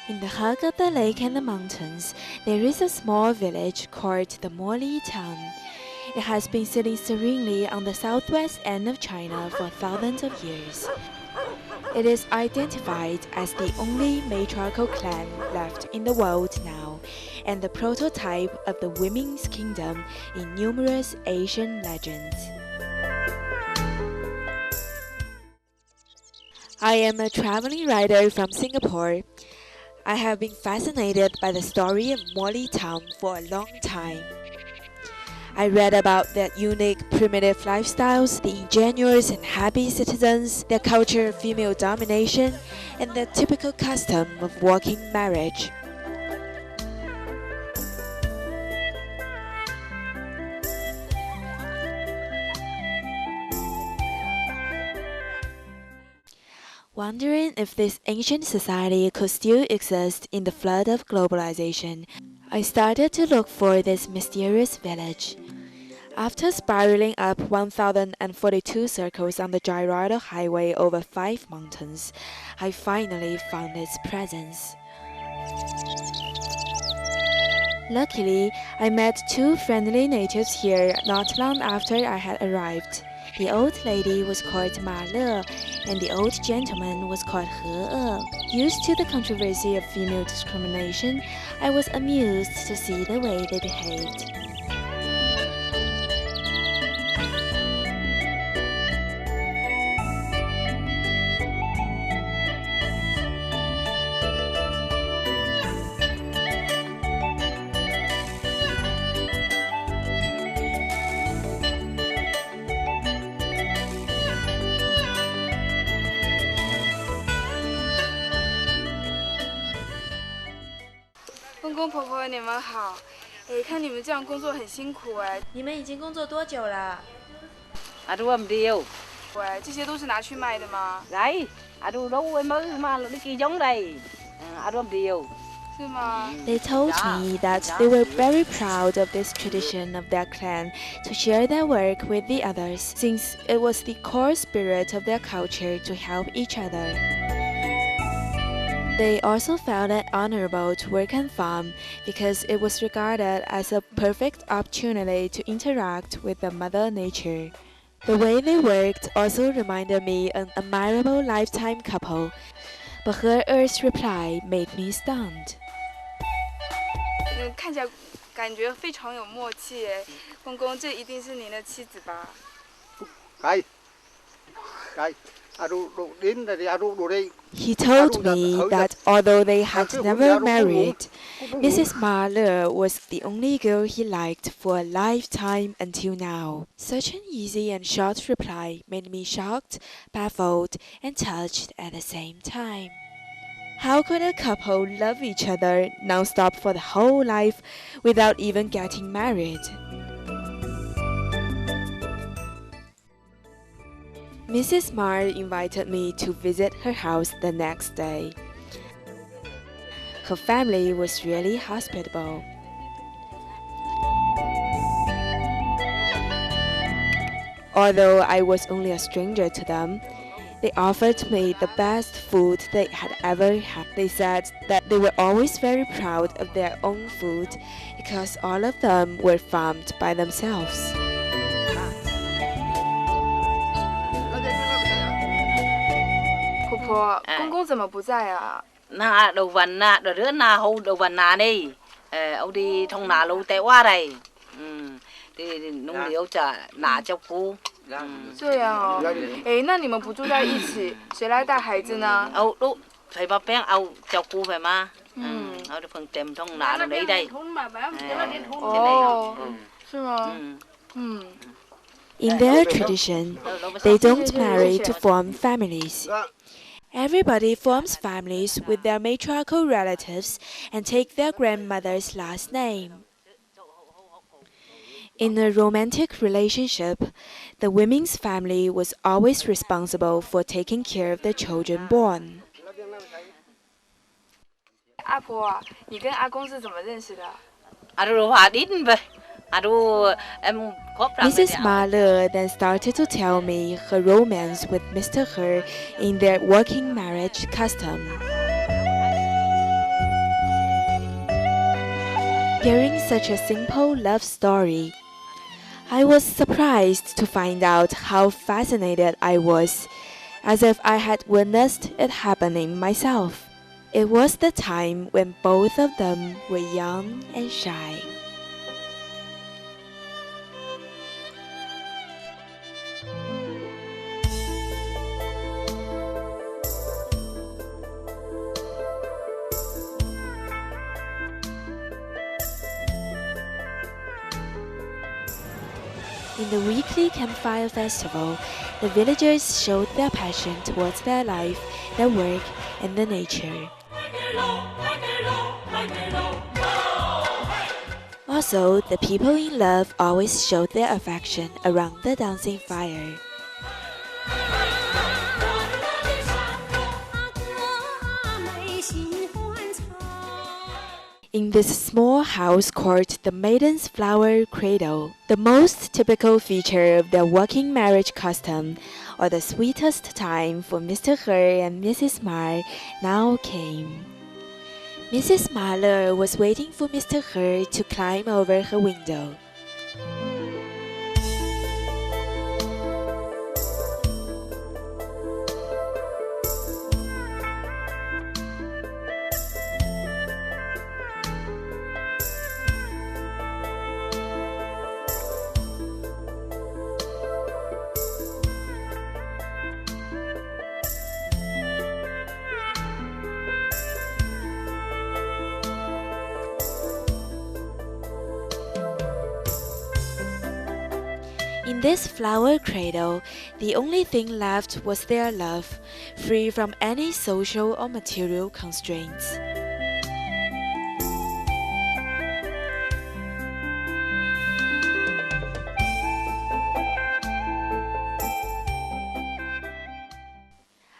In the heart of the lake and the mountains, there is a small village called the Moli town. It has been sitting serenely on the southwest end of China for thousands of years. It is identified as the only matriarchal clan left in the world now, and the prototype of the women's kingdom in numerous Asian legends. I am a traveling writer from Singapore. I have been fascinated by the story of Moli Town for a long time. I read about their unique primitive lifestyles, the ingenuous and happy citizens, their culture of female domination, and the typical custom of working marriage. Wondering if this ancient society could still exist in the flood of globalization, I started to look for this mysterious village. After spiraling up 1,042 circles on the gyroidal highway over 5 mountains, I finally found its presence. Luckily, I met 2 friendly natives here not long after I had arrived. The old lady was called Ma Le, and the old gentleman was called He. Used to the controversy of female discrimination, I was amused to see the way they behaved.公公婆婆，你们好！哎，看你们这样工作很辛苦哎。你们已经工作多久了？À đu âm điệu. 喂，这些都是拿去卖的吗？ Đấy, à đu đâu em mới mà đi kia giống đây. À đu âm điệu. 是吗？ They told me that they were very proud of this tradition of their clan to share their work with the others, since it was the core spirit of their culture to help each other. They also felt it honorable to work on farm because it was regarded as a perfect opportunity to interact with the Mother Nature. The way they worked also reminded me an admirable lifetime couple, but her earth's reply made me stunned. 看起来感觉非常有默契哎。公公，这一定是您的妻子吧？ Cái He told me that although they had never married, Mrs. Ma Le was the only girl he liked for a lifetime until now. Such an easy and short reply made me shocked, baffled, and touched at the same time. How could a couple love each other non-stop for the whole life without even getting married? Mrs. Mar invited me to visit her house the next day. Her family was really hospitable. Although I was only a stranger to them, they offered me the best food they had ever had. They said that they were always very proud of their own food because all of them were farmed by themselves. 婆婆，公公怎么不在啊？ Na đầu vần na, đầu rứa na hô đầu vần na đi. Ông đi thông nà lâu té qua đây. Đi nông liễu chả nà cho cô. 这样哦。哎，那你们不住在一起，谁来带孩子呢？ Âu đúng, phải bà bén Âu cho cô phải mà. Âu được phần tìm thông nà đâu đấy đây. 哦，是吗？ In their tradition, they don't marry to form families. Everybody forms families with their matriarchal relatives and take their grandmother's last name. In a romantic relationship, the women's family was always responsible for taking care of the children born. 阿婆啊，你跟阿公是怎么认识的？ À đu hòa đít vậy. À đu em có Mrs. Ma Le then started to tell me her romance with Mr. He in their working marriage custom. hearing such a simple love story. I was surprised to find out how fascinated I was, as if I had witnessed it happening myself. It was the time when both of them were young and shy. In the weekly campfire festival, the villagers showed their passion towards their life, their work, and the nature. Also, the people in love always showed their affection around the dancing fire. In this small house called the Maiden's Flower Cradle, the most typical feature of their working marriage custom, or the sweetest time for Mr. He and Mrs. Ma, now came. Mrs. Ma was waiting for Mr. He to climb over her window. In this flower cradle, the only thing left was their love, free from any social or material constraints.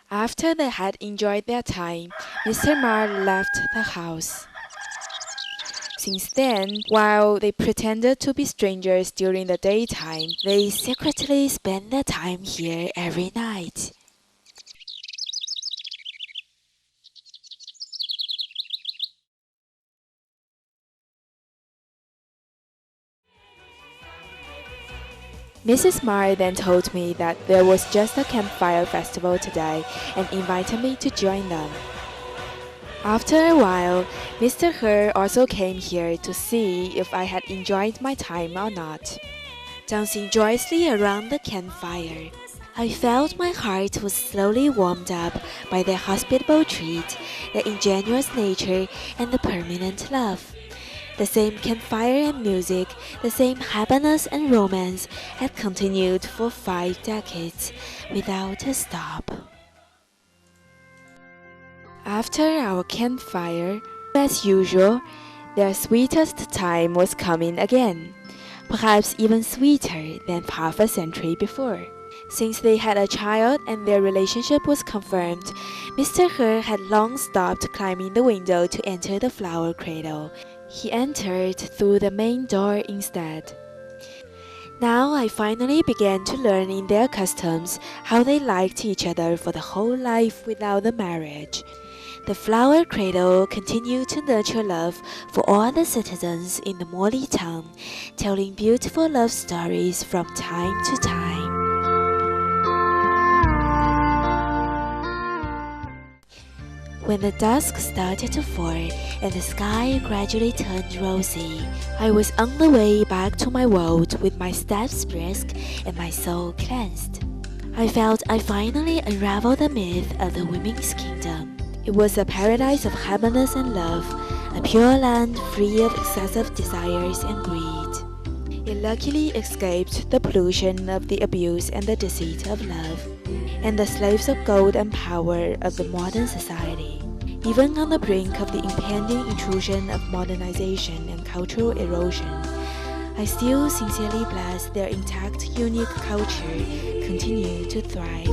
After they had enjoyed their time, Mr. Ma left the house. Since then, while they pretended to be strangers during the daytime, they secretly spent their time here every night. Mrs. Ma then told me that there was just a campfire festival today and invited me to join them. After a while, Mr. He also came here to see if I had enjoyed my time or not. Dancing joyously around the campfire, I felt my heart was slowly warmed up by their hospitable treat, their ingenuous nature, and the permanent love. The same campfire and music, the same happiness and romance had continued for 5 decades without a stop. After our campfire, as usual, their sweetest time was coming again, perhaps even sweeter than half a century before. Since they had a child and their relationship was confirmed, Mr. He had long stopped climbing the window to enter the flower cradle. He entered through the main door instead. Now I finally began to learn in their customs how they liked each other for the whole life without the marriage. The flower cradle continued to nurture love for all the citizens in the Moli town, telling beautiful love stories from time to time. When the dusk started to fall and the sky gradually turned rosy, I was on the way back to my world with my steps brisk and my soul cleansed. I felt I finally unraveled the myth of the women's kingdom. It was a paradise of happiness and love, a pure land free of excessive desires and greed. It luckily escaped the pollution of the abuse and the deceit of love, and the slaves of gold and power of the modern society. Even on the brink of the impending intrusion of modernization and cultural erosion, I still sincerely bless their intact, unique culture continue to thrive.